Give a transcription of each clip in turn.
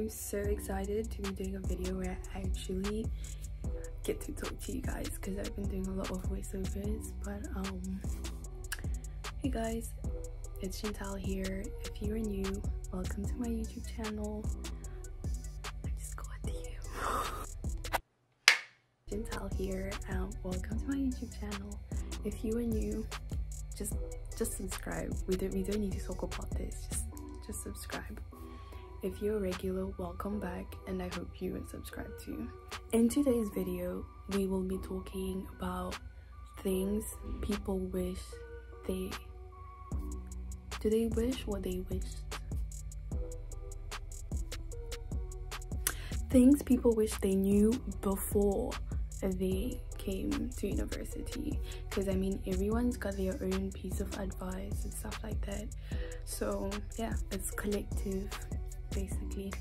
I'm so excited to be doing a video where I actually get to talk to you guys, because I've been doing a lot of voiceovers. But hey guys, it's Chantal here. If you are new, welcome to my YouTube channel. I just got to you. Chantal here, welcome to my YouTube channel. If you are new, just subscribe. We don't need to talk about this. Just subscribe. If you're a regular, welcome back, and I hope you will subscribe too. In today's video, we will be talking about things people wish they... Do they wish what they wished? Things people wish they knew before they came to university. Because I mean, everyone's got their own piece of advice and stuff like that. So yeah, it's collective basically.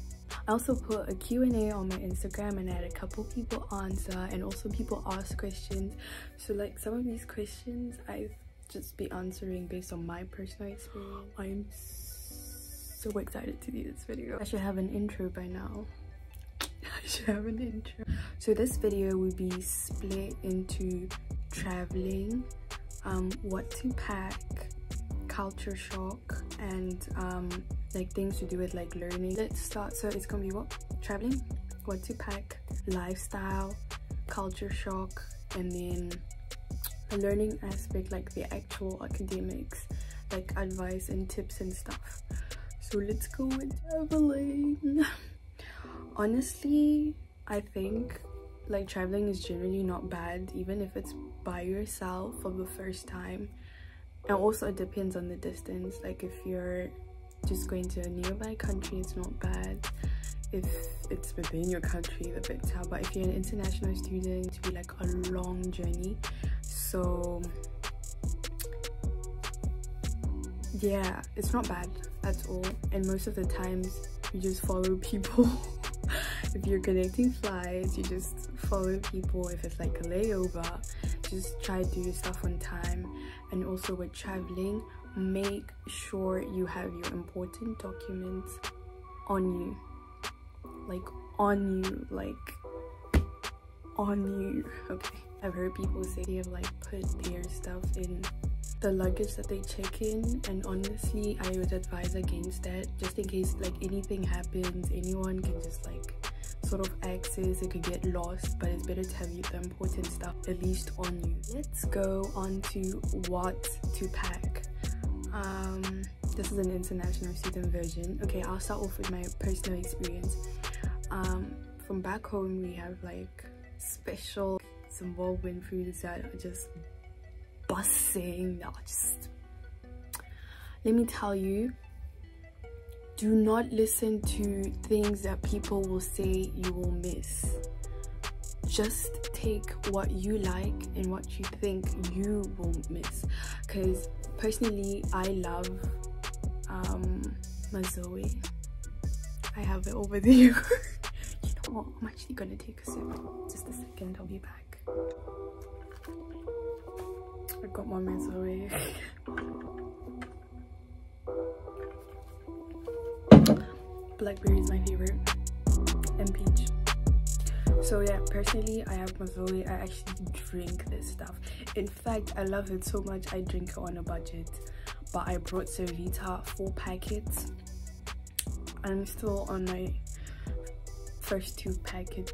I also put a Q&A on my Instagram, and I had a couple people answer, and also people ask questions. So like some of these questions I've just be answering based on my personal experience. I'm so excited to do this video. I should have an intro by now. I should have an intro. So this video will be split into traveling, what to pack, culture shock, and like things to do with like learning. Let's start. So it's gonna be what? Traveling, what to pack, lifestyle, culture shock, and then a learning aspect, like the actual academics, like advice and tips and stuff. So let's go with traveling. Honestly, I think like traveling is generally not bad, even if it's by yourself for the first time. And also it depends on the distance. Like if you're just going to a nearby country, it's not bad. If it's within your country, the bit tough. But if you're an international student, it would be like a long journey. So yeah, it's not bad at all. And most of the times you just follow people. If you're connecting flights, you just follow people. If it's like a layover, just try to do your stuff on time. And also with traveling, make sure you have your important documents on you. Like on you, like on you. Okay, I've heard people say they have like put their stuff in the luggage that they check in, and honestly I would advise against that, just in case like anything happens. Anyone can just like sort of access, it could get lost, but it's better to have the important stuff at least on you. Let's go on to what to pack. This is an international student version. Okay, I'll start off with my personal experience. From back home, we have like special Zimbabwean foods that are just bussing. Let me tell you, do not listen to things that people will say you will miss. Just take what you like and what you think you will miss. Because personally, I love Mazoe. I have it over there. You know what? I'm actually gonna take a sip. Just a second, I'll be back. I got my Mazoe. Blackberry is my favorite, and peach. So yeah, personally I have Mazoe. I actually drink this stuff. In fact, I love it so much I drink it on a budget. But I brought Cervita 4 packets. I'm still on my first 2 packets.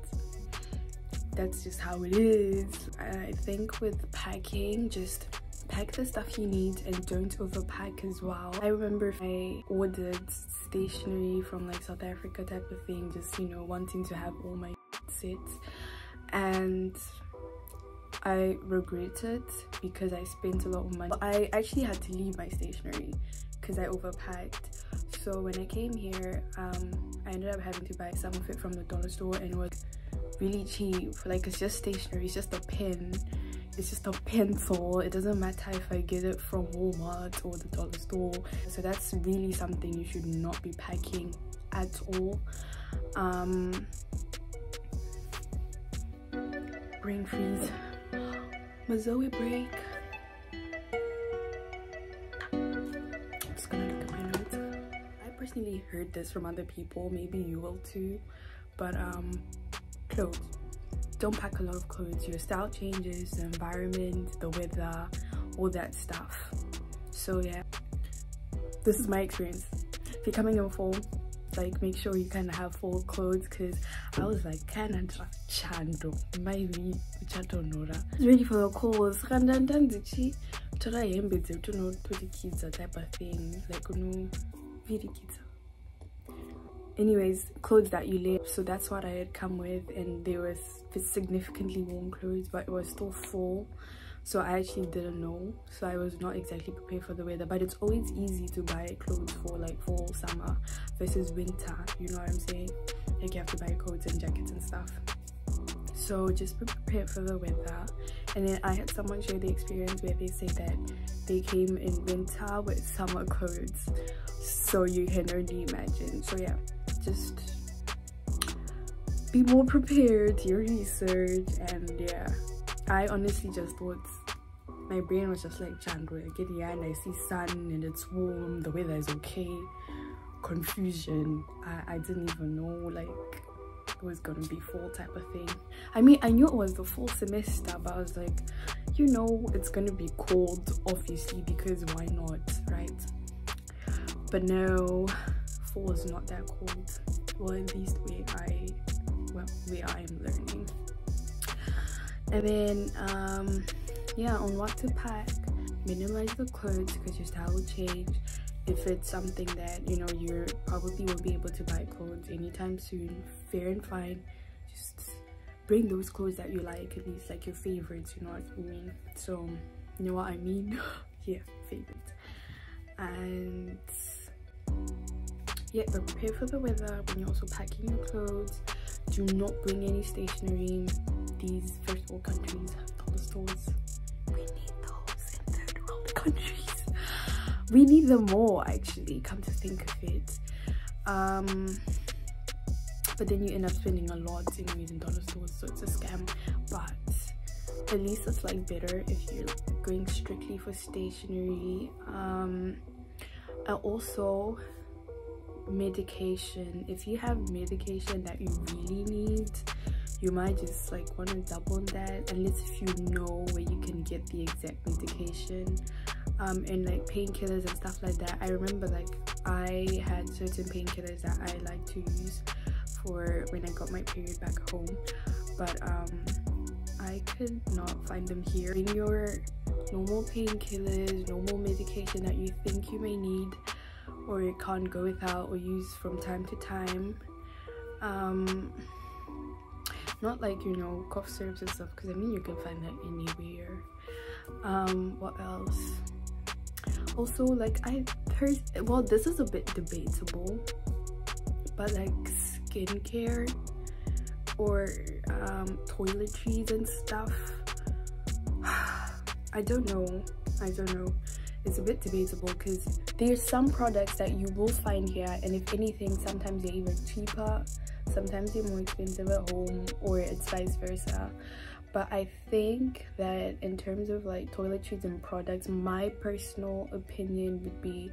That's just how it is. I think with packing, just pack the stuff you need and don't overpack as well. I remember I ordered stationery from like South Africa type of thing, just, you know, wanting to have all my sets, and I regret it because I spent a lot of money. I actually had to leave my stationery because I overpacked. So when I came here, I ended up having to buy some of it from the dollar store, and it was really cheap. Like, it's just stationery, it's just a pen, it's just a pencil. It doesn't matter if I get it from Walmart or the dollar store. So that's really something you should not be packing at all. Brain freeze. Mazoe break. I'm just gonna look at my notes. I personally heard this from other people, maybe you will too, but clothes. Don't pack a lot of clothes. Your style changes, the environment, the weather, all that stuff. So yeah, this is my experience. If you're coming in fall, like, make sure you kind of have fall clothes, because I was like, Canada chando maybe chato nora ready for the calls today I'm to know to the kids type of thing, like very kids. Anyways, clothes that you layer. So that's what I had come with, and there was significantly warm clothes, but it was still fall. So I actually didn't know, so I was not exactly prepared for the weather. But it's always easy to buy clothes for like fall, summer versus winter, you know what I'm saying? Like, you have to buy coats and jackets and stuff. So just be prepared for the weather. And then I had someone share the experience where they say that they came in winter with summer clothes, so you can only imagine. So yeah, just be more prepared, do your research. And yeah, I honestly just thought, my brain was just like, Chandra, I get here and I see sun and it's warm, the weather is okay. Confusion. I didn't even know like it was gonna be fall type of thing. I mean, I knew it was the fall semester, but I was like, you know, it's gonna be cold obviously, because why not, right? But no, fall is not that cold. Well, at least where I am learning. And then yeah, on what to pack, minimize the clothes because your style will change. If it's something that, you know, you probably won't be able to buy clothes anytime soon, fair and fine. Just bring those clothes that you like, at least like your favorites, you know what I mean? So, you know what I mean? Yeah, favorites. And yeah, but prepare for the weather when you're also packing your clothes. Do not bring any stationery. These first world countries have dollar stores. We need those in third world countries. We need them more, actually, come to think of it. But then you end up spending a lot anyways in dollar stores, so it's a scam. But at least it's like better if you're going strictly for stationery. And also medication. If you have medication that you really need, you might just like want to double on that, unless if you know where you can get the exact medication. And like painkillers and stuff like that. I remember like I had certain painkillers that I like to use for when I got my period back home, but I could not find them here. Bring your normal painkillers, normal medication that you think you may need or you can't go without or use from time to time. Not like, you know, cough syrups and stuff, because I mean you can find that anywhere. What else? Also, like, I heard, well, this is a bit debatable, but like skincare or toiletries and stuff, I don't know. It's a bit debatable, because there's some products that you will find here, and if anything, sometimes they're even cheaper, sometimes they're more expensive at home, or it's vice versa. But I think that in terms of like toiletries and products, my personal opinion would be,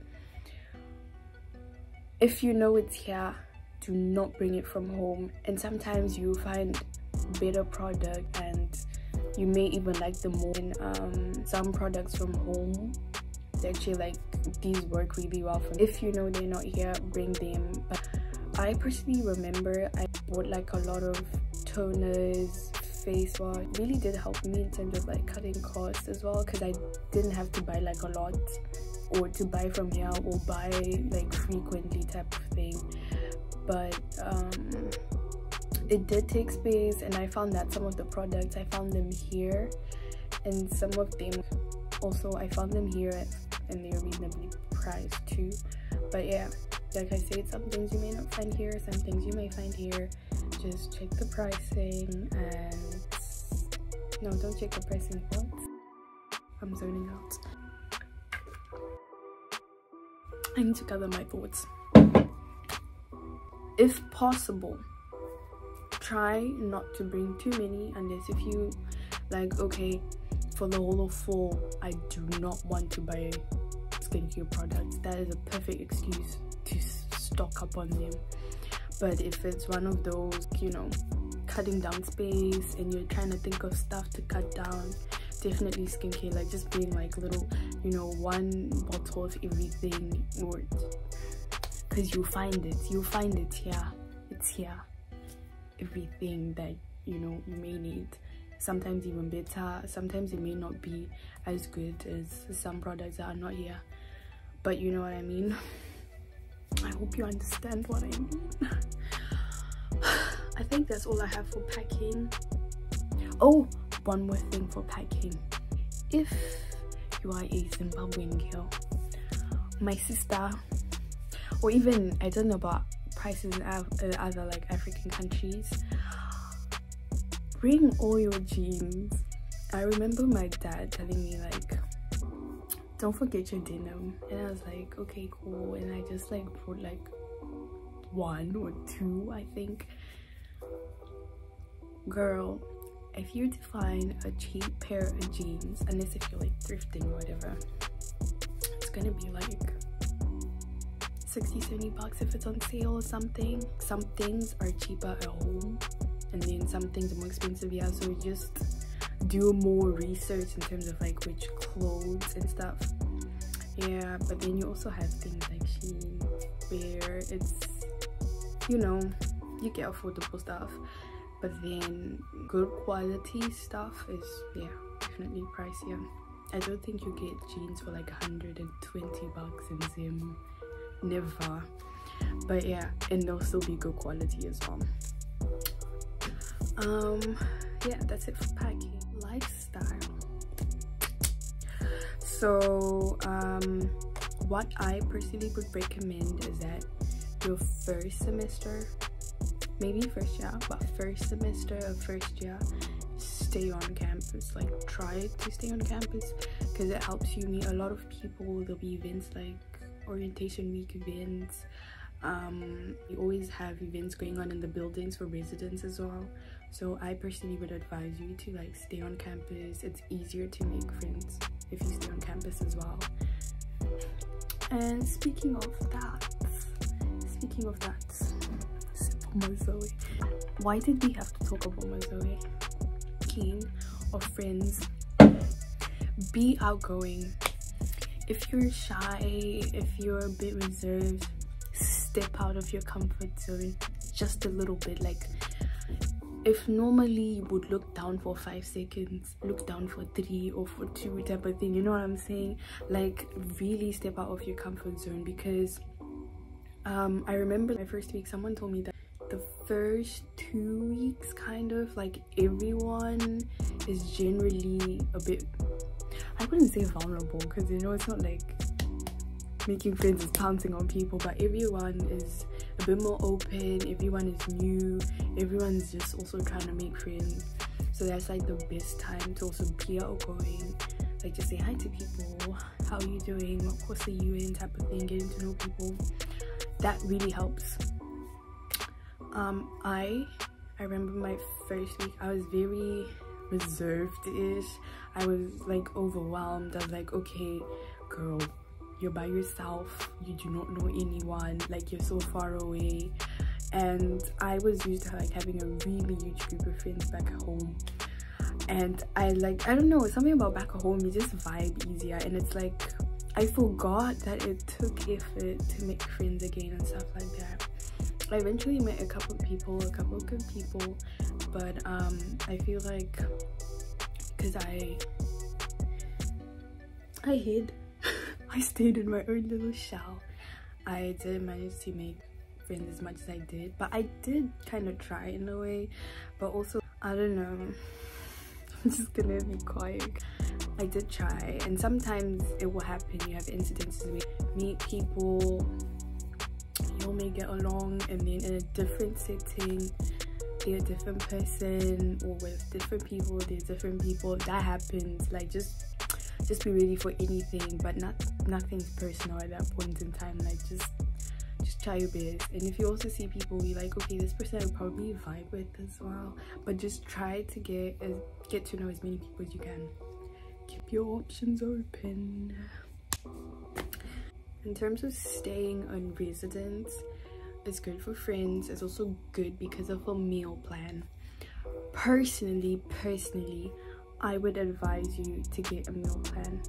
if you know it's here, do not bring it from home. And sometimes you find better product and you may even like them more. And some products from home, they actually like, these work really well for me. If you know they're not here, bring them. But I personally remember I bought like a lot of toners, face wash. It really did help me in terms of like cutting costs as well, because I didn't have to buy like a lot, or to buy from here or buy like frequently type of thing. But it did take space, and I found that some of the products, I found them here, and some of them also I found them here and they're reasonably priced too. But yeah, like I said, some things you may not find here, some things you may find here. Just check the pricing, and no, don't check the pricing. What? I'm zoning out. I need to gather my thoughts. If possible, try not to bring too many, unless if you like, okay, for the whole of fall, I do not want to buy skincare products. That is a perfect excuse to stock up on them. But if it's one of those, you know, cutting down space and you're trying to think of stuff to cut down, definitely skincare. Like just bring like little, you know, one bottle of everything, or because you'll find it here. It's here, everything that, you know, you may need. Sometimes even better, sometimes it may not be as good as some products that are not here, but you know what I mean. I hope you understand what I mean. I think that's all I have for packing. Oh, one more thing for packing. If you are a Zimbabwean girl, my sister, or even, I don't know about prices in other like African countries, bring all your jeans. I remember my dad telling me like, don't forget your denim, and I was like, okay, cool. And I just like brought like 1 or 2, I think. Girl, if you to find a cheap pair of jeans, unless if you're like thrifting or whatever, it's gonna be like 60-70 bucks if it's on sale or something. Some things are cheaper at home and then some things are more expensive, yeah. So just do more research in terms of like which clothes and stuff, yeah. But then you also have things like Shein, where it's, you know, you get affordable stuff, but then good quality stuff is, yeah, definitely pricier. I don't think you get jeans for like 120 bucks in Zim, never. But yeah, and they'll still be good quality as well. Yeah, that's it for packing. Lifestyle. So what I personally would recommend is that your first semester, maybe first year, but first semester of first year, stay on campus. Like try to stay on campus, because it helps you meet a lot of people. There'll be events like orientation week events. You always have events going on in the buildings for residents as well. So I personally would advise you to like stay on campus. It's easier to make friends if you stay on campus as well. And speaking of that, Mozoe. Why did we have to talk about Mozoe? King of friends, be outgoing. If you're shy, if you're a bit reserved, step out of your comfort zone just a little bit. Like if normally you would look down for 5 seconds, look down for 3 or for 2 type of thing, you know what I'm saying? Like really step out of your comfort zone. Because I remember my first week, someone told me that the first 2 weeks, kind of like everyone is generally a bit, I wouldn't say vulnerable, because you know it's not like making friends is pouncing on people, but everyone is a bit more open, everyone is new, everyone's just also trying to make friends. So that's like the best time to also be outgoing, like just say hi to people, how are you doing, what course are you in, type of thing, getting to know people. That really helps. I remember my first week, I was very reserved-ish. I was like overwhelmed. I was like, okay girl, you're by yourself, you do not know anyone, like you're so far away. And I was used to like having a really huge group of friends back at home, and I don't know, something about back at home, you just vibe easier. And it's like I forgot that it took effort to make friends again and stuff like that. I eventually met a couple of good people, but I feel like because I hid I stayed in my own little shell, I didn't manage to make friends as much as I did. But I did kind of try in a way, but also I don't know, I'm just gonna be quiet. I did try, and sometimes it will happen, you have incidences where you meet people, you all may get along, and then in a different setting they're a different person, or with different people there's different people. That happens. Like just be ready for anything, but nothing's personal at that point in time. Like just try your best. And if you also see people you're like, okay, this person I would probably vibe with as well, but just try to get to know as many people as you can. Keep your options open. In terms of staying on residence, it's good for friends. It's also good because of a meal plan. Personally, I would advise you to get a meal plan.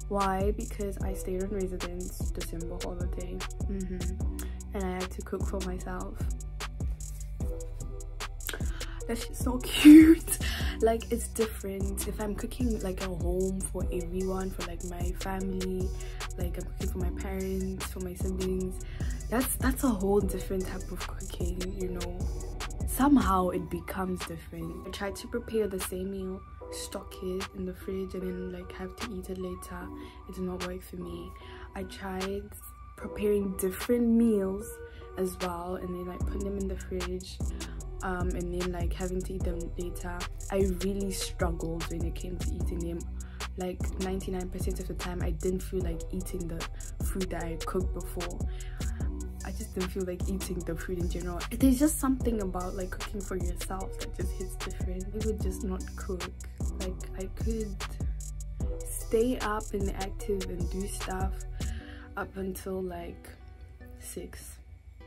Why? Because I stayed on residence December holiday, and I had to cook for myself. That's just so cute. Like, it's different if I'm cooking like a home for everyone, for like my family, like I'm cooking for my parents, for my siblings. That's a whole different type of cooking, you know. Somehow it becomes different. I tried to prepare the same meal, stock it in the fridge, and then like have to eat it later. It did not work for me. I tried preparing different meals as well, and then like put them in the fridge, and then like having to eat them later. I really struggled when it came to eating them. Like 99% of the time I didn't feel like eating the food that I cooked before. I just didn't feel like eating the food in general. There's just something about like cooking for yourself that just hits different. I would just not cook. Like, I could stay up and active and do stuff up until like 6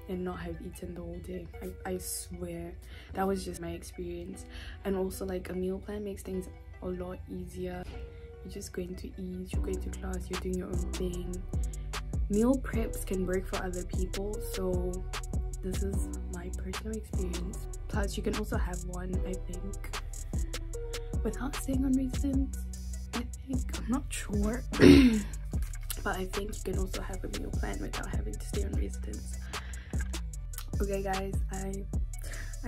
and not have eaten the whole day. I swear that was just my experience. And also, like, a meal plan makes things a lot easier. You're just going to eat, you're going to class, you're doing your own thing. Meal preps can work for other people, so this is my personal experience. Plus, you can also have one, I think, without staying on residence. I'm not sure. But I think you can also have a meal plan without having to stay on residence. Okay guys, I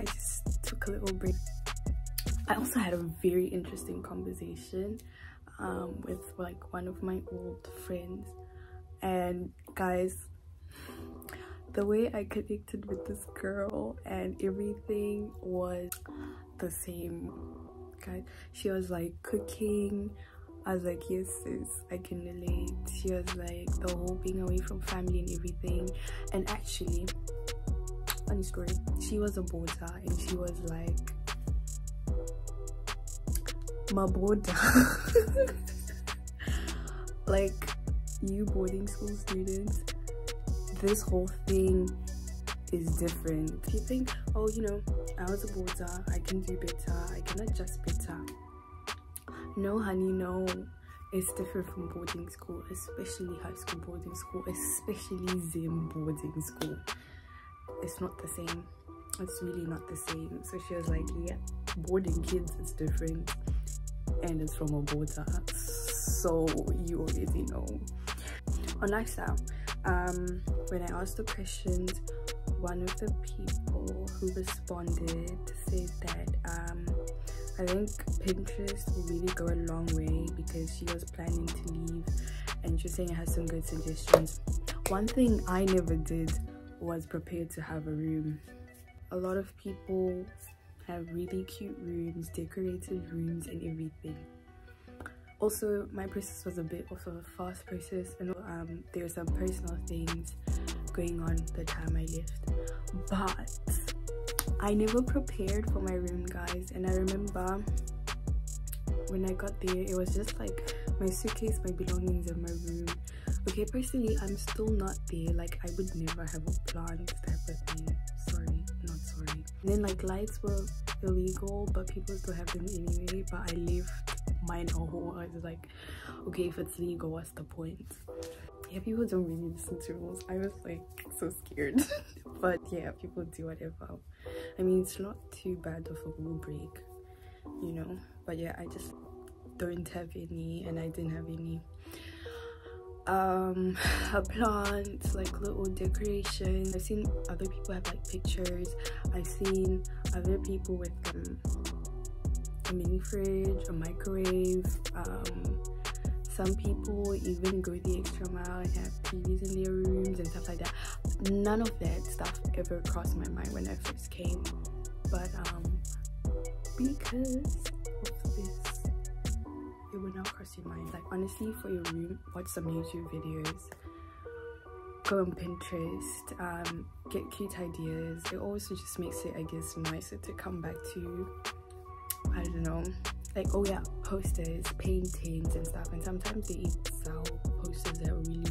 just took a little break. I also had a very interesting conversation with like one of my old friends. And guys, the way I connected with this girl and everything was the same. Guys, she was like cooking. I was like, yes sis, I can relate. She was like the whole being away from family and everything. And actually, funny story, she was a boarder and she was like my boarder. Like, you boarding school students, this whole thing is different. If you think, oh, you know, I was a boarder, I can do better, I can adjust better. No honey, no. It's different from boarding school, especially high school boarding school, especially Zim boarding school. It's not the same. It's really not the same. So she was like, yeah, boarding kids is different, and it's from a boarder, so you already know. On lifestyle, when I asked the questions, one of the people who responded said that I think Pinterest will really go a long way, because she was planning to leave and she was saying it has some good suggestions. One thing I never did was prepare to have a room. A lot of people have really cute rooms, decorated rooms and everything. Also, my process was a bit of a fast process, and there were some personal things going on the time I left. But I never prepared for my room, guys. And I remember when I got there, it was just like my suitcase, my belongings in my room. Okay, personally, I'm still not there. Like, I would never have a plant type of thing. Sorry, not sorry. And then like lights were illegal, but people still have them anyway. But I left mine at home. I was like, okay, if it's legal, what's the point? Yeah, people don't really listen to rules. I was like so scared. But yeah, people do whatever. I mean, it's not too bad of a rule break, you know. But yeah, I just don't have any, and I didn't have any a plant, like little decoration. I've seen other people have like pictures. I've seen other people with a mini fridge, a microwave. Some people even go the extra mile and have TVs in their rooms and stuff like that. None of that stuff ever crossed my mind when I first came, but because of this, it would not cross your mind. Like, honestly, for your room, watch some YouTube videos, go on Pinterest, get cute ideas. It also just makes it, I guess, nicer to come back to. I don't know, like, oh yeah, posters, paintings and stuff. And sometimes they even sell posters at really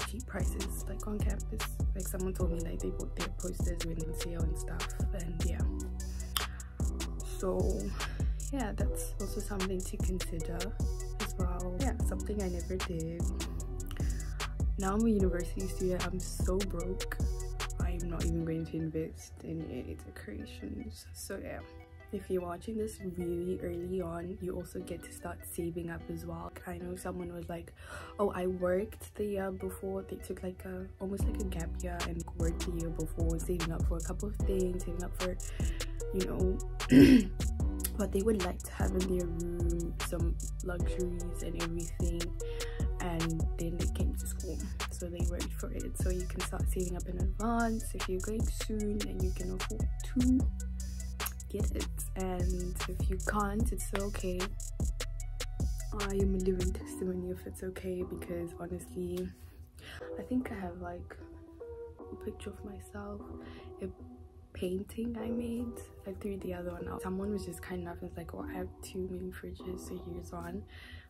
cheap prices like on campus. Like someone told me like they bought their posters when in sale and stuff, and yeah. So yeah, that's also something to consider as well. Yeah, something I never did. Now I'm a university student, I'm so broke. I'm not even going to invest in any decorations. So yeah, if you're watching this really early on, you also get to start saving up as well. I know someone was like, oh, I worked the year before. They took like a almost like a gap year and worked the year before, saving up for a couple of things, saving up for, you know, what they would like to have in their room, some luxuries and everything. And then they came to school, so they worked for it. So you can start saving up in advance if you're going soon and you can afford to get it. And if you can't, it's still okay. I am a living testimony if it's okay, because honestly, I think I have like a picture of myself, a painting I made. I threw the other one out. Someone was just kind enough and was like, oh, I have 2 mini fridges, so here's one.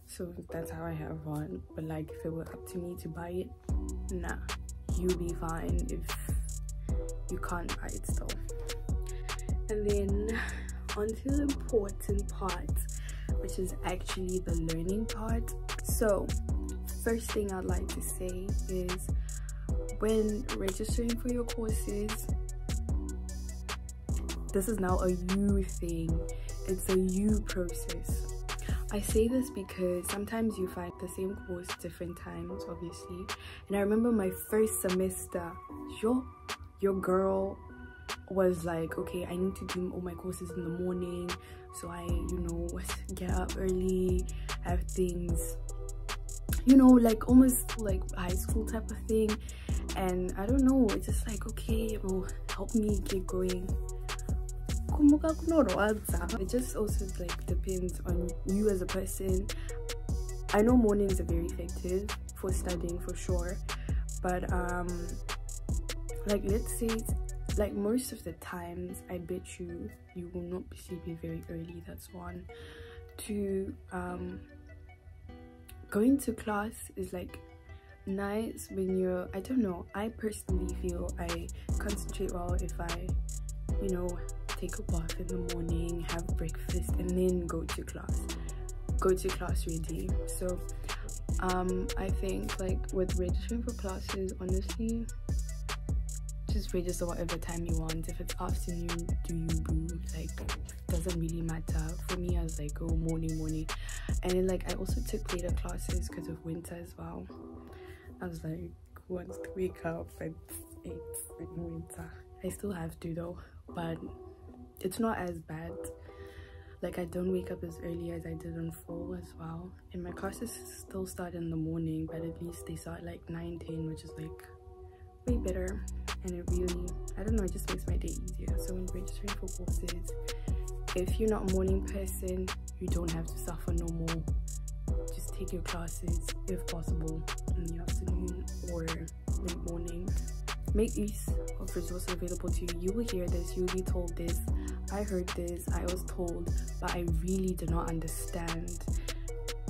So that's how I have one. But like, if it were up to me to buy it, nah, you'll be fine if you can't buy it still. And then onto the important part, which is actually the learning part. So first thing I'd like to say is, when registering for your courses, this is now a you thing. It's a you process. I say this because sometimes you find the same course different times, obviously. And I remember my first semester, your girl was like, okay, I need to do all my courses in the morning, so I, you know, get up early, have things, you know, like almost like high school type of thing. And I don't know, it's just like, okay, it will help me get going. It just also like depends on you as a person. I know mornings are very effective for studying for sure, but like, let's say like most of the times, I bet you will not be sleeping very early. That's one. 2, going to class is like nice when you're, I don't know, I personally feel I concentrate well if I, you know, take a bath in the morning, have breakfast, and then go to class ready. So I think like with registering for classes, honestly, just register whatever time you want. If it's afternoon, do you boo, like, doesn't really matter. For me, I was like, oh, morning. And then like, I also took later classes because of winter as well. I was like, who wants to wake up at 8 in winter? I still have to though, but it's not as bad. Like, I don't wake up as early as I did in fall as well. And my classes still start in the morning, but at least they start like 9-10, which is like way better. And it really, I don't know, it just makes my day easier. So when registering for courses, if you're not a morning person, you don't have to suffer no more. Just take your classes, if possible, in the afternoon or late morning. Make use of resources available to you. You will hear this, you'll be told this, I heard this, I was told, but I really did not understand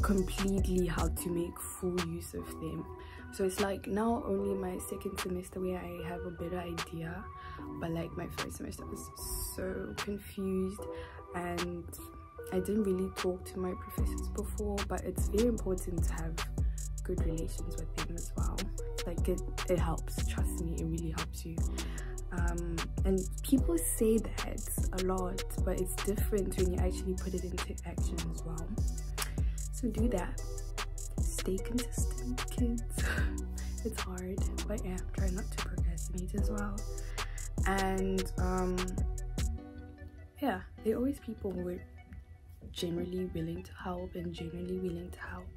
completely how to make full use of them. So it's like now only my second semester where I have a better idea, but like my first semester I was so confused and I didn't really talk to my professors before. But it's very important to have good relations with them as well. Like it helps, trust me, it really helps you. And people say that a lot, but it's different when you actually put it into action as well. So do that. Stay consistent, kids. It's hard, but yeah, try not to procrastinate as well. And yeah, there are always people who are generally willing to help and genuinely willing to help.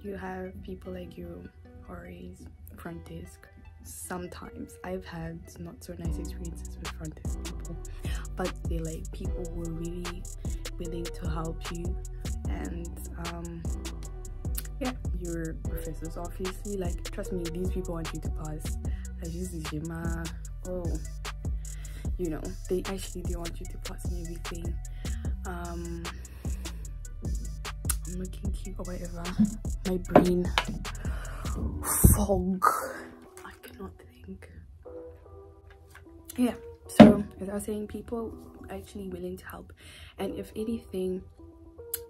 You have people like you, RAs, front desk. Sometimes I've had not so nice experiences with front desk people, but they're like people who are really willing to help you. And yeah, your professors obviously, like, trust me, these people want you to pass. Oh, you know, they want you to pass and everything. I'm looking cute or whatever. My brain fog. cannot think. Yeah, so as I was saying, people actually willing to help. And if anything,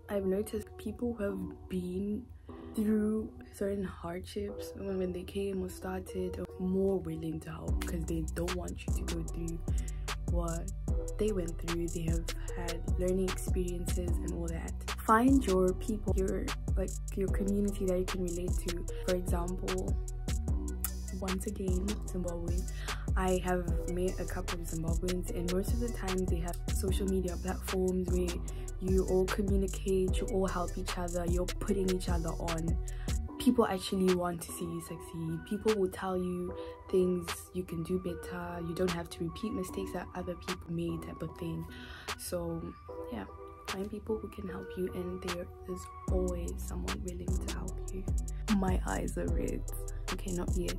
I've noticed people who have been through certain hardships when they came or started are more willing to help, because they don't want you to go through what they went through. They have had learning experiences and all that. Find your people, your community that you can relate to. For example, once again, Zimbabwe. I have met a couple of Zimbabweans, and most of the time they have social media platforms where you all communicate, you all help each other, you're putting each other on. People actually want to see you succeed. People will tell you things you can do better. You don't have to repeat mistakes that other people made, type of thing. So yeah, find people who can help you, and there is always someone willing to help you. My eyes are red. Okay, not yet,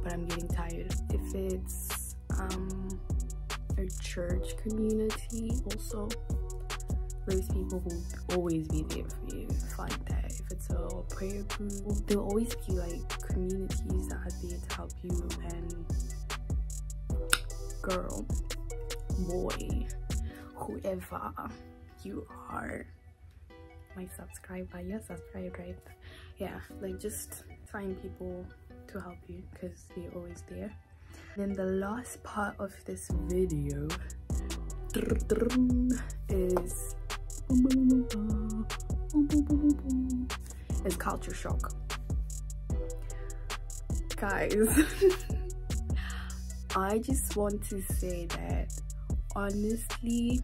but I'm getting tired. If it's a church community, also those people will always be there for you. Find that. If it's a prayer group, there'll always be like communities that are there to help you. And girl, boy, whoever you are, my subscriber, you're subscribed, right? Yeah, like just find people to help you, because they're always there. Then the last part of this video is culture shock. Guys, I just want to say that honestly,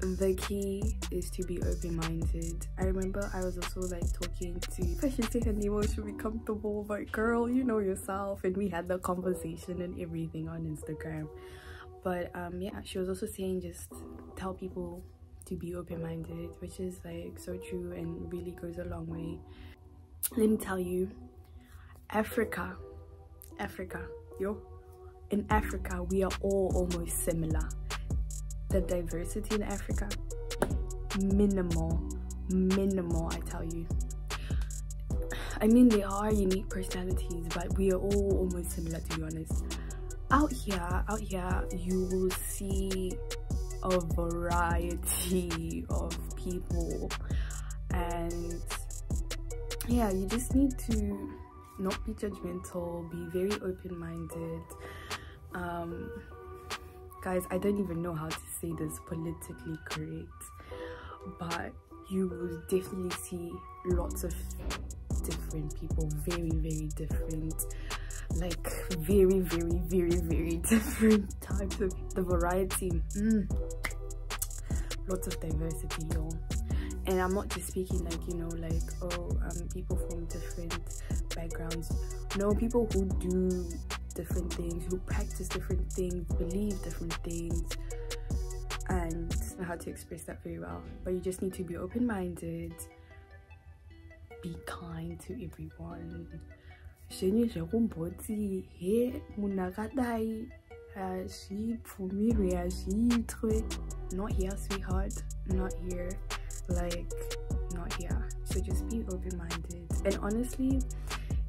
the key is to be open-minded. I remember I was also like talking to, if I should say her name, or should be comfortable, but girl, you know yourself, and we had the conversation and everything on Instagram. But yeah, she was also saying just tell people to be open-minded, which is like so true and really goes a long way. Let me tell you, Africa, in Africa we are all almost similar. The diversity in Africa, minimal, I tell you. I mean, there are unique personalities, but we are all almost similar, to be honest. Out here you will see a variety of people, and yeah, you just need to not be judgmental, be very open-minded. Guys, I don't even know how to say this politically correct, but you will definitely see lots of different people, very different, like very different types of the variety. Lots of diversity, y'all. And I'm not just speaking like, you know, like, oh, people from different backgrounds. No, people who do different things, who practice different things, believe different things, and know how to express that very well. But you just need to be open-minded, be kind to everyone. Not here, sweetheart, not here, like, not here. So just be open-minded, and honestly,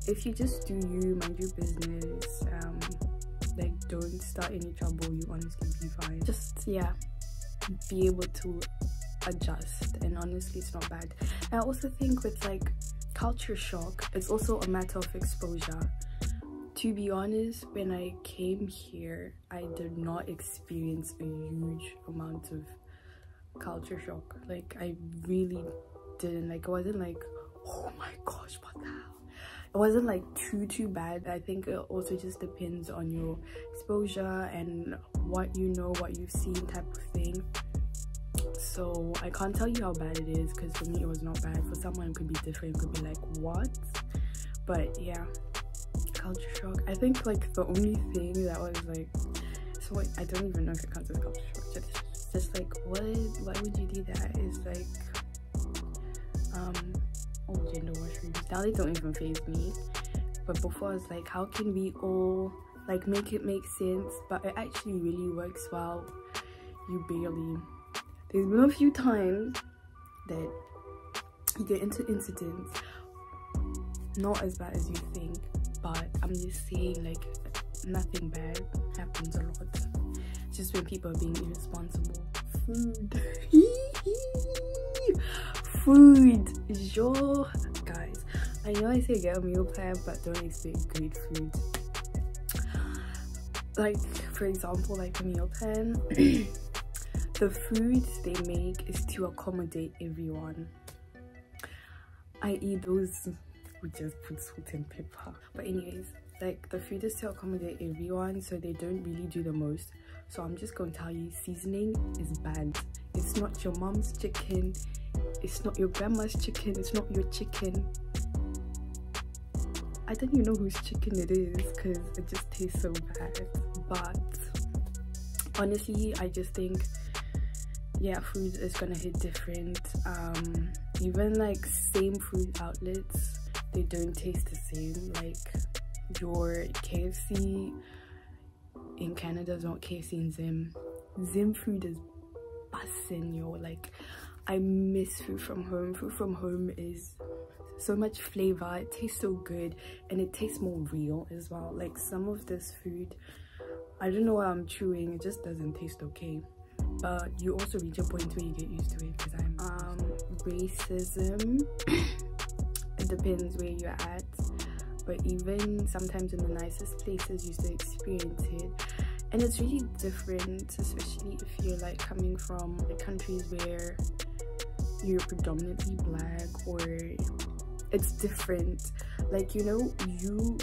if you just do you, mind your business, like don't start any trouble, you honestly be fine. Just, yeah, be able to adjust, and honestly it's not bad. And I also think with like culture shock, it's also a matter of exposure. To be honest, when I came here, I did not experience a huge amount of culture shock. Like, I really didn't. Like, it wasn't like, oh my gosh, what the hell. It wasn't like too bad. I think it also just depends on your exposure and what you know, what you've seen, type of thing. So I can't tell you how bad it is, because for me it was not bad. For someone it could be different, it could be like, what? But yeah, culture shock. I think like the only thing that was like, so I don't even know if it counts as culture shock. Just like, why would you do that? Is like all gender washrooms. Now they don't even faze me, but before I was like, how can we all like make it make sense? But it actually really works well. You barely. There's been a few times that you get into incidents, not as bad as you think, but I'm just saying, like, nothing bad happens a lot. It's just when people are being irresponsible. Food. Food. Yo, guys, I know I say get a meal plan, but don't expect great food. Like, for example, like a meal plan, the food they make is to accommodate everyone, i.e. those who just put salt and pepper. But anyways, like, the food is to accommodate everyone, so they don't really do the most. So I'm just gonna tell you, seasoning is bad. It's not your mom's chicken, it's not your grandma's chicken, it's not your chicken. I don't even know whose chicken it is because it just tastes so bad. But honestly, I just think, yeah, food is gonna hit different. Even like same food outlets, they don't taste the same. Like, your KFC in Canada is not KFC in Zim. Zim food is bussin', yo. Like, I miss food from home. Food from home is so much flavor, it tastes so good, and it tastes more real as well. Like, some of this food, I don't know what I'm chewing, it just doesn't taste okay. But you also reach a point where you get used to it, because I'm racism. It depends where you're at, but even sometimes in the nicest places you still experience it, and it's really different, especially if you're like coming from countries where you're predominantly black, or it's different. Like, you know, you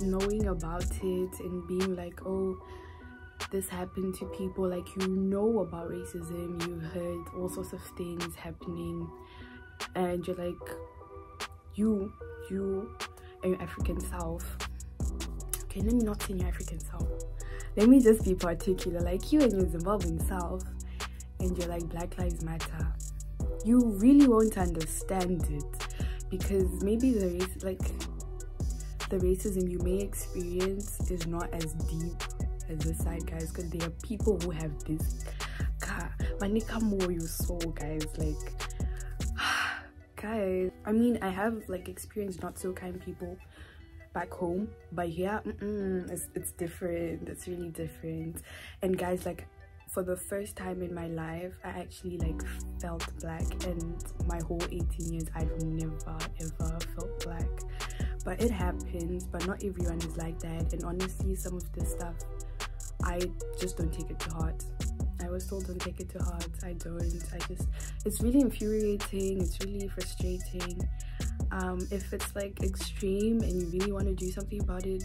knowing about it and being like, oh, this happened to people, like, you know about racism, you've heard all sorts of things happening, and you're like, you and your African South. Okay, let me not say your African South, let me just be particular, like you and your Zimbabwean South, and you're like, Black Lives Matter. You really won't understand it, because maybe the racism you may experience is not as deep as this side, guys, because there are people who have this manika more your soul, guys. Like, guys, I mean, I have like experienced not so kind people back home, but here it's different. It's really different. And guys, like, for the first time in my life, I actually like felt black, and my whole 18 years I've never ever felt black. But it happens, but not everyone is like that. And honestly, some of this stuff, I just don't take it to heart. I was told don't take it to heart. I don't. It's really infuriating, it's really frustrating. If it's like extreme and you really want to do something about it,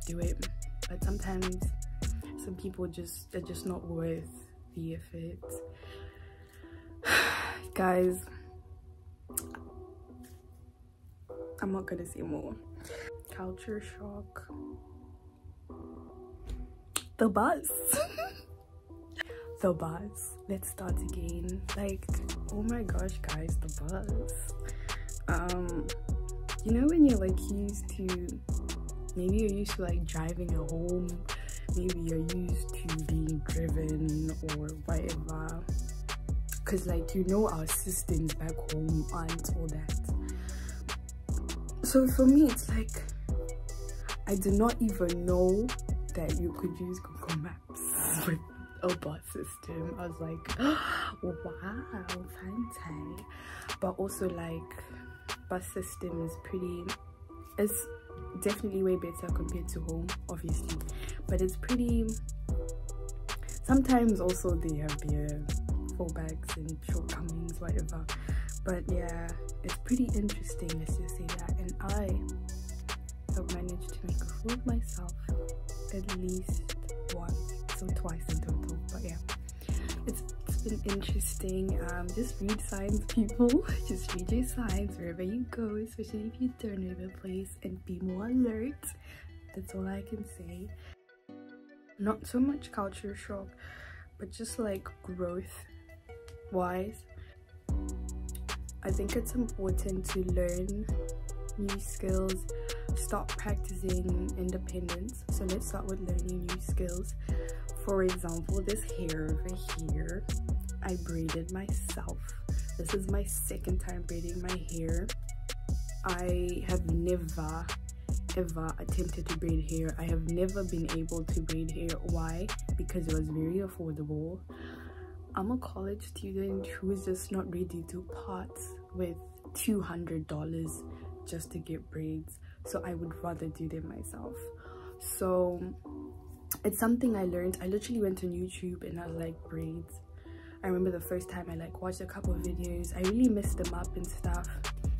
do it. But sometimes some people they're just not worth the effort. Guys, I'm not gonna say more. Culture shock. The bus. The bus. Let's start again. Like, oh my gosh, guys, the bus. You know when you're like used to, maybe you're used to like driving at home, maybe you're used to being driven or whatever, because like, you know, our systems back home aren't all that. So for me, it's like, I did not even know that you could use Google Maps with a bus system. I was like, wow, fancy. But also, like, bus system is it's definitely way better compared to home, obviously, but it's pretty, sometimes also they have their fallbacks and shortcomings, whatever. But yeah, it's pretty interesting, let's just say that. And I have managed to make a fool of myself at least once, so twice in total. But yeah, it's been interesting. Just read signs, people. Just read your signs wherever you go, especially if you don't know the place, and be more alert. That's all I can say. Not so much culture shock, but just like growth wise, I think it's important to learn new skills, start practicing independence. So let's start with learning new skills. For example, this hair over here, I braided myself. This is my second time braiding my hair. I have never ever attempted to braid hair. I have never been able to braid hair. Why? Because it was very affordable. I'm a college student who's just not ready to part with $200 just to get braids, so I would rather do them myself. So it's something I learned. I literally went on YouTube and I was like, braids. I remember the first time I like watched a couple of videos. I really messed them up and stuff.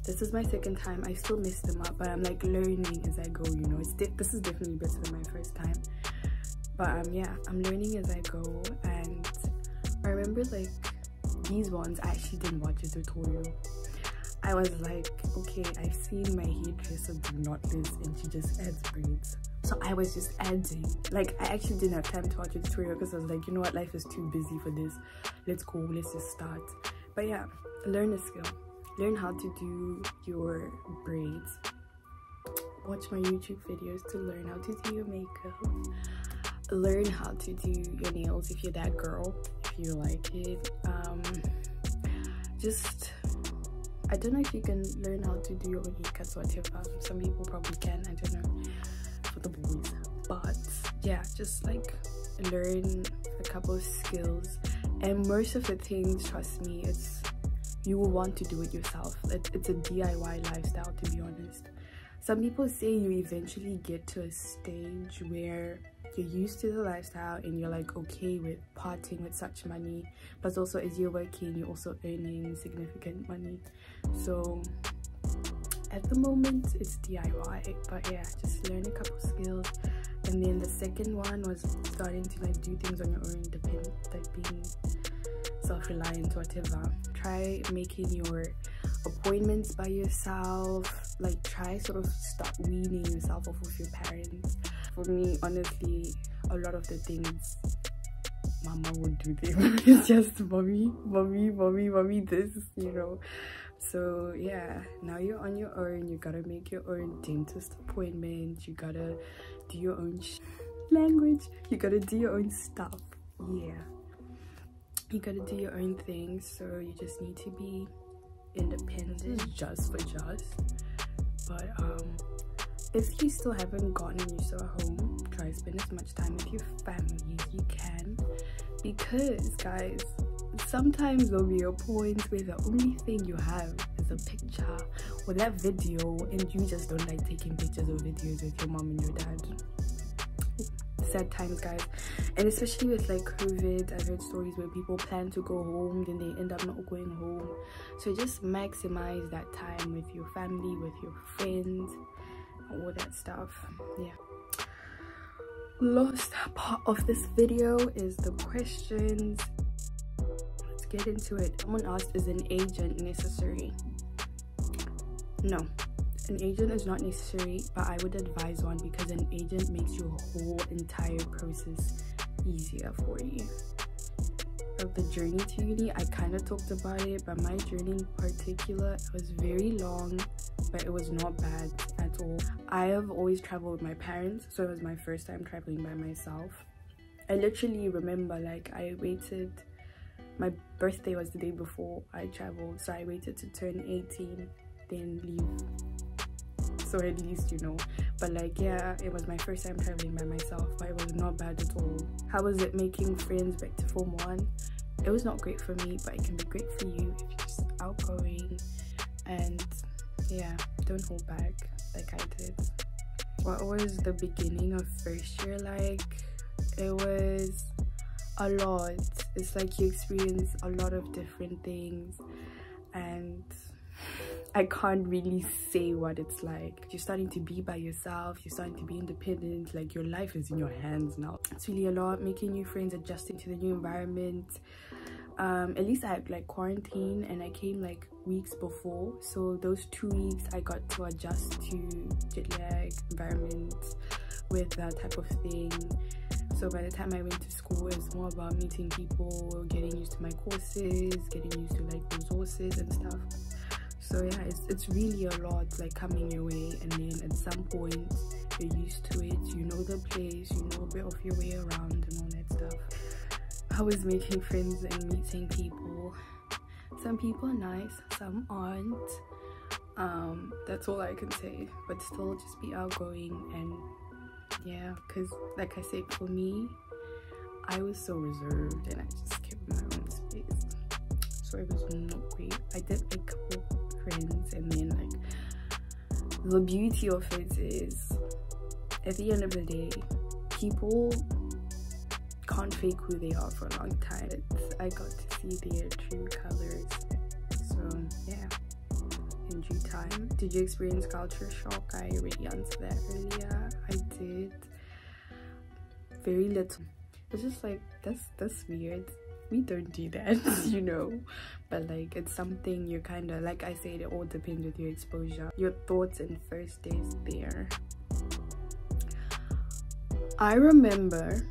This is my second time. I still mess them up, but I'm like learning as I go, you know. This is definitely better than my first time, but yeah, I'm learning as I go. And I remember like these ones, I actually didn't watch a tutorial. I was like, okay, I've seen my hairdresser do knotless and she just adds braids, so I was just adding. Like, I actually didn't have time to watch a tutorial because I was like, you know what, life is too busy for this. Let's go, let's just start. But yeah, learn a skill, learn how to do your braids. Watch my YouTube videos to learn how to do your makeup. Learn how to do your nails if you're that girl, if you like it. Just, I don't know if you can learn how to do your own haircuts or whatever. Some people probably can, I don't know, for the boys. But yeah, just like learn a couple of skills, and most of the things, trust me, you will want to do it yourself. It's a DIY lifestyle, to be honest. Some people say you eventually get to a stage where you're used to the lifestyle and you're like okay with parting with such money, but also as you're working, you're also earning significant money. So at the moment it's DIY, but yeah, just learn a couple skills. And then the second one was starting to like do things on your own, like being self-reliant, whatever. Try making your appointments by yourself. Like, try sort of stop weaning yourself off of your parents. For me, honestly, a lot of the things mama would do them. It's just mommy this, you know. So yeah, now you're on your own. You gotta make your own dentist appointment, you gotta do your own language, you gotta do your own stuff. Yeah, you gotta do your own things. So you just need to be independent, just for just. But if you still haven't gotten used to a home, try to spend as much time with your family as you can, because guys, sometimes there'll be a point where the only thing you have is a picture or that video, and you just don't like taking pictures or videos with your mom and your dad. Sad times, guys. And especially with like COVID, I've heard stories where people plan to go home, then they end up not going home. So just maximize that time with your family, with your friends, all that stuff. Yeah, last part of this video is the questions. Let's get into it. Someone asked, is an agent necessary? No, an agent is not necessary, but I would advise one, because an agent makes your whole entire process easier for you. Of the journey to uni, I kind of talked about it, but my journey in particular, it was very long, but it was not bad at all. I have always traveled with my parents, so it was my first time traveling by myself. I literally remember, like, I waited, my birthday was the day before I traveled, so I waited to turn 18, then leave. So at least, you know. But like, yeah, it was my first time traveling by myself, but it was not bad at all. How was it making friends back to Form 1? It was not great for me, but it can be great for you if you're just outgoing. And yeah, don't hold back like I did. What was the beginning of first year like? It was a lot. It's like you experience a lot of different things, and I can't really say what it's like. You're starting to be by yourself, you're starting to be independent, like your life is in your hands now. It's really a lot, making new friends, adjusting to the new environment. At least I had like quarantine, and I came like weeks before, so those 2 weeks I got to adjust to jet lag, environment, with that type of thing. So by the time I went to school, it was more about meeting people, getting used to my courses, getting used to like resources and stuff. So yeah, it's really a lot like coming your way, and then at some point you're used to it, you know the place, you know a bit of your way around and all that stuff. I was making friends and meeting people. Some people are nice, some aren't. That's all I can say, but still just be outgoing. And yeah, because like I said, for me, I was so reserved and I just kept my own space, so it was not great. I did make a couple friends, and then like the beauty of it is at the end of the day, people can't fake who they are for a long time. I got to see their true colors. So yeah, in due time. Did you experience culture shock? I already answered that earlier. I did. Very little. It's just like, that's weird. We don't do that, you know. But like, it's something you're kind of, like I said, it all depends with your exposure, your thoughts and first days there. I remember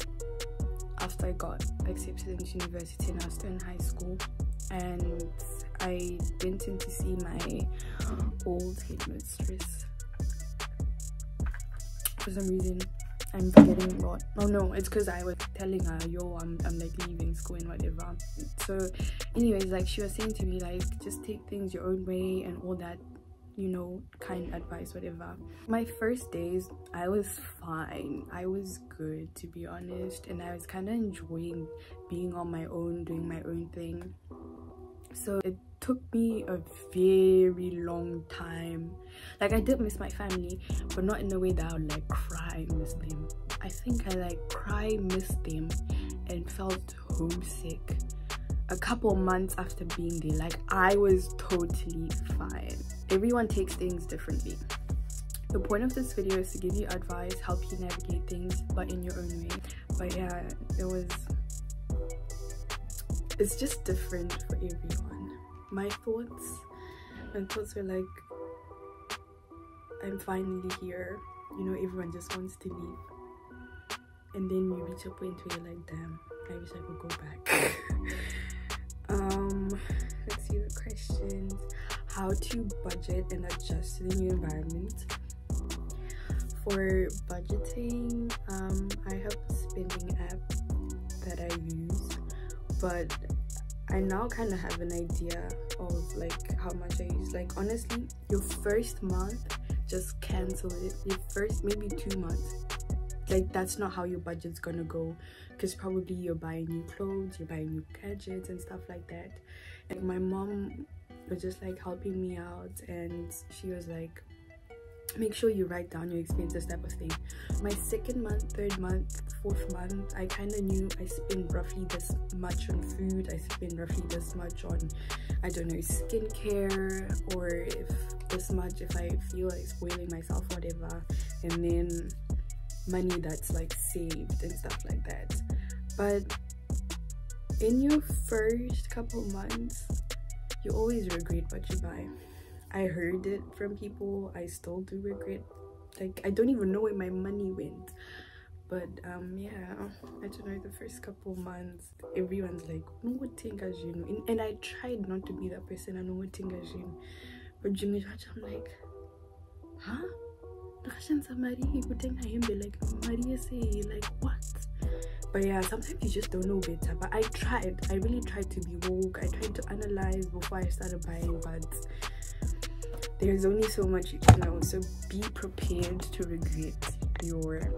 after I got accepted into university and I was still in high school, and I went in to see my old headmistress. For some reason, I'm forgetting what. Oh no, it's because I was telling her, yo, I'm like leaving school and whatever. So anyways, like she was saying to me, like, just take things your own way and all that, you know, kind advice, whatever. My first days, I was fine. I was good, to be honest, and I was kind of enjoying being on my own, doing my own thing. So it took me a very long time. Like, I did miss my family, but not in a way that I would like cry miss them. I think I like cry miss them and felt homesick a couple months after being there. Like, I was totally fine. Everyone takes things differently. The point of this video is to give you advice, help you navigate things, but in your own way. But yeah, it's just different for everyone. My thoughts were like, I'm finally here, you know. Everyone just wants to leave, and then you reach a point where you're like, damn, I wish I could go back. Let's see the questions. How to budget and adjust to the new environment. For budgeting, I have a spending app that I use, but I now kind of have an idea of like how much I use. Like, honestly, your first month, just cancel it. Your first maybe 2 months, like, that's not how your budget's gonna go, because probably you're buying new clothes, you're buying new gadgets and stuff like that. And my mom was just like helping me out, and she was like, make sure you write down your expenses, type of thing. My second month, third month, fourth month, I kind of knew I spend roughly this much on food, I spend roughly this much on, I don't know, skincare, or if this much if I feel like spoiling myself, whatever. And then money that's like saved and stuff like that. But in your first couple months, you always regret what you buy. I heard it from people. I still do regret. Like, I don't even know where my money went. But yeah, I don't know, the first couple months, everyone's like, and I tried not to be that person. I know what thing as you, but I'm like, huh? Like, Maria say, like, what? But yeah, sometimes you just don't know better. But I really tried to be woke. I tried to analyze before I started buying, but there's only so much you can know. So be prepared to regret your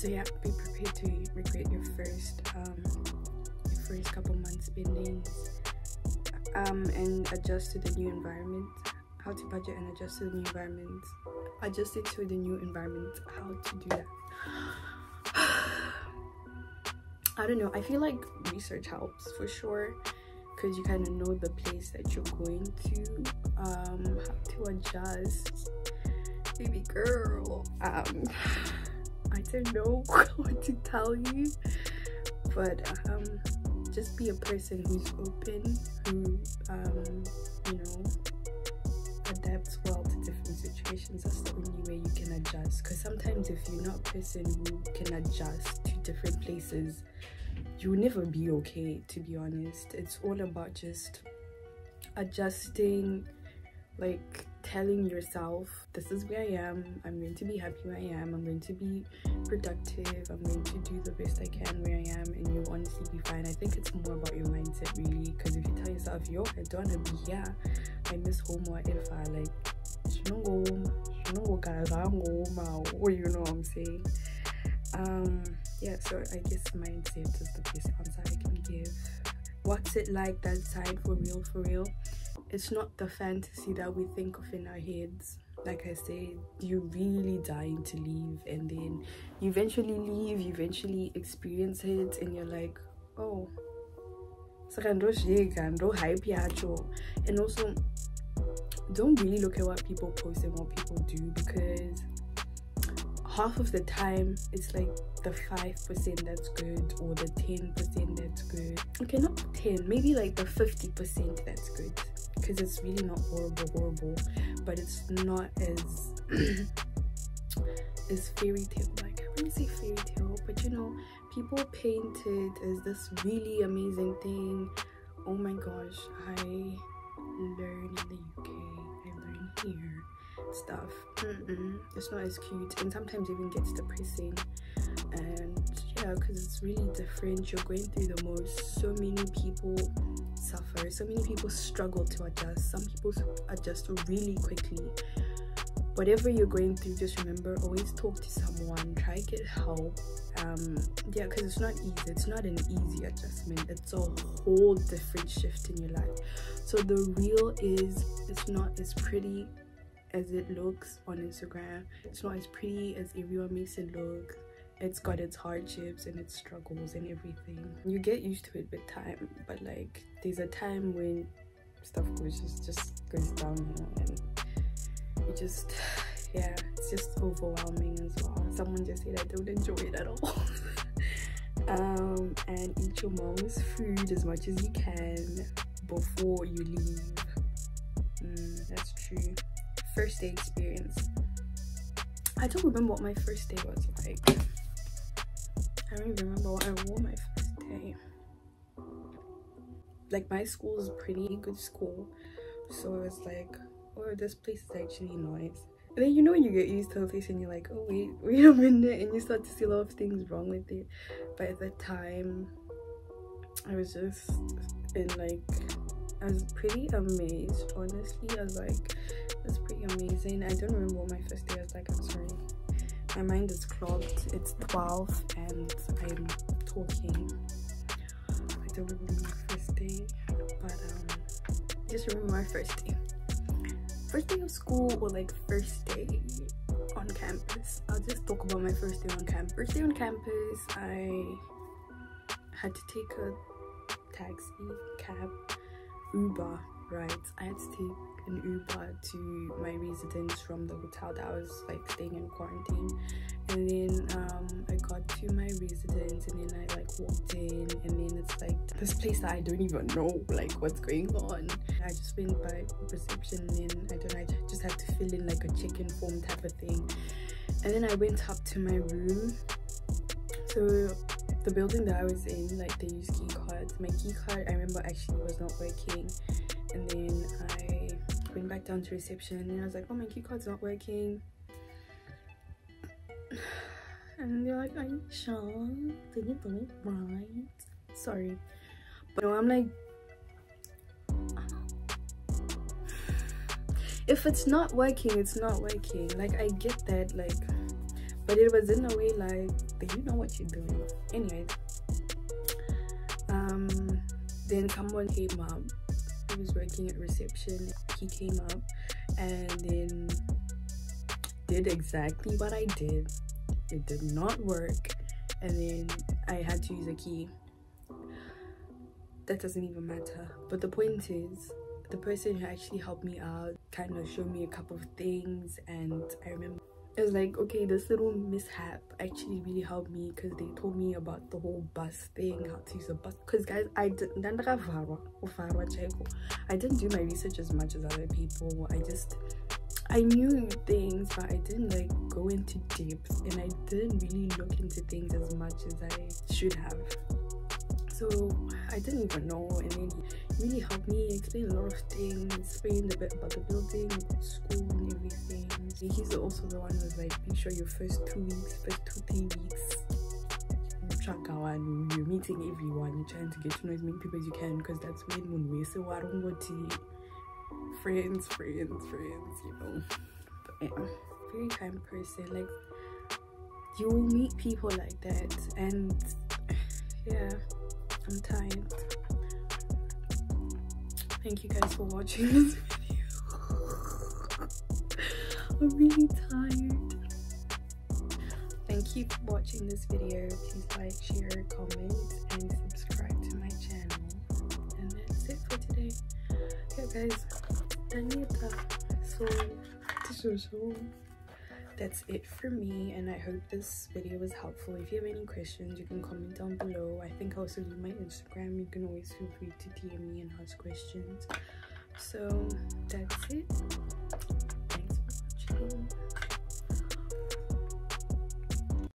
be prepared to regret your first couple months spending, and adjust to the new environment. How to budget and adjust to the new environment. Adjust it to the new environment. How to do that? I don't know. I feel like research helps for sure, because you kind of know the place that you're going to. How to adjust, baby girl. I don't know what to tell you, but just be a person who's open, who you know, adapts well to different situations. That's the only way you can adjust, because sometimes if you're not a person who can adjust to different places, you'll never be okay, to be honest. It's all about just adjusting, like telling yourself, this is where I am, I'm going to be happy where I am, I'm going to be productive, I'm going to do the best I can where I am, and you'll honestly be fine. I think it's more about your mindset really, because if you tell yourself, yo, I don't want to be here, I miss home, whatever, like, you don't go home, you know what I'm saying. Yeah, so I guess mindset is the best answer I can give. What's it like that side for real? It's not the fantasy that we think of in our heads. Like I said, you're really dying to leave, and then you eventually leave, you eventually experience it, and you're like, oh, and also don't really look at what people post and what people do, because half of the time it's like the 5% that's good, or the 10% that's good. Okay, not 10, maybe like the 50% that's good, because it's really not horrible, but it's not as as fairy tale. Like, I wouldn't say fairy tale, but you know, people paint it as this really amazing thing. Oh my gosh, I learn in the UK, I learn here stuff. It's not as cute, and sometimes even gets depressing. And yeah, because it's really different, you're going through the most. So many people suffer, so many people struggle to adjust, some people adjust really quickly. Whatever you're going through, just remember, always talk to someone, try to get help. Yeah, because it's not easy, it's not an easy adjustment, it's a whole different shift in your life. So the real is, it's not as pretty as it looks on Instagram, it's not as pretty as everyone makes it look. It's got its hardships and its struggles and everything. You get used to it with time, but like, there's a time when stuff just goes downhill, and you just, yeah, it's just overwhelming as well. Someone just said I don't enjoy it at all. And eat your mom's food as much as you can before you leave. That's true. First day experience. I don't remember what my first day was like. I don't even remember what I wore my first day. Like, my school is a pretty good school, so it was like, oh, this place is actually nice. And then, you know, you get used to a place and you're like, oh wait a minute, and you start to see a lot of things wrong with it. But at the time, I was just in like, I was pretty amazed, honestly. I was like, it's pretty amazing. I don't remember what my first day was like, I'm sorry. My mind is clogged. It's 12 and I'm talking. I don't remember my first day, but just remember my first day. First day of school, or like first day on campus. I'll just talk about my first day on campus. First day on campus, I had to take a taxi, cab, Uber, right? I had to take an Uber to my residence from the hotel that I was like staying in quarantine. And then I got to my residence, and then I like walked in, and then it's like this place that I don't even know like what's going on. I just went by reception, and then I just had to fill in like a check-in form type of thing. And then I went up to my room. So the building that I was in, like, they use key cards. My key card, I remember, actually was not working. And then I went back down to reception, and then I was like, oh, my key card's not working. And they're like, are you sure? Did you do it right? Sorry. But no, I'm like, if it's not working, it's not working. Like, I get that, like, but it was in a way like, do you know what you're doing? Anyways, then someone came up. He was working at reception. He came up and then did exactly what I did. It did not work, and then I had to use a key. That doesn't even matter, but the point is, the person who actually helped me out kind of showed me a couple of things, and I remember it was like, okay, this little mishap actually really helped me, because they told me about the whole bus thing, how to use a bus. Because guys, I didn't do my research as much as other people. I knew things, but I didn't like go into depth, and I didn't really look into things as much as I should have. so I didn't even know, and then he really helped me explain a lot of things, explained a bit about the building, about school and everything. He's also the one who's like, make sure your first 3 weeks you're meeting everyone, you're trying to get to know as many people as you can, because that's when we say, well, I don't go to friends, you know. But yeah, very kind person. Like, you will meet people like that, and yeah, I'm tired. Thank you guys for watching this video. I'm really tired. Thank you for watching this video. Please like, share, comment, and subscribe to my channel. And that's it for today. Yeah guys, so that's it for me, and I hope this video was helpful. If you have any questions, you can comment down below. I think I'll also leave my Instagram. You can always feel free to DM me and ask questions. So that's it. Thanks for watching.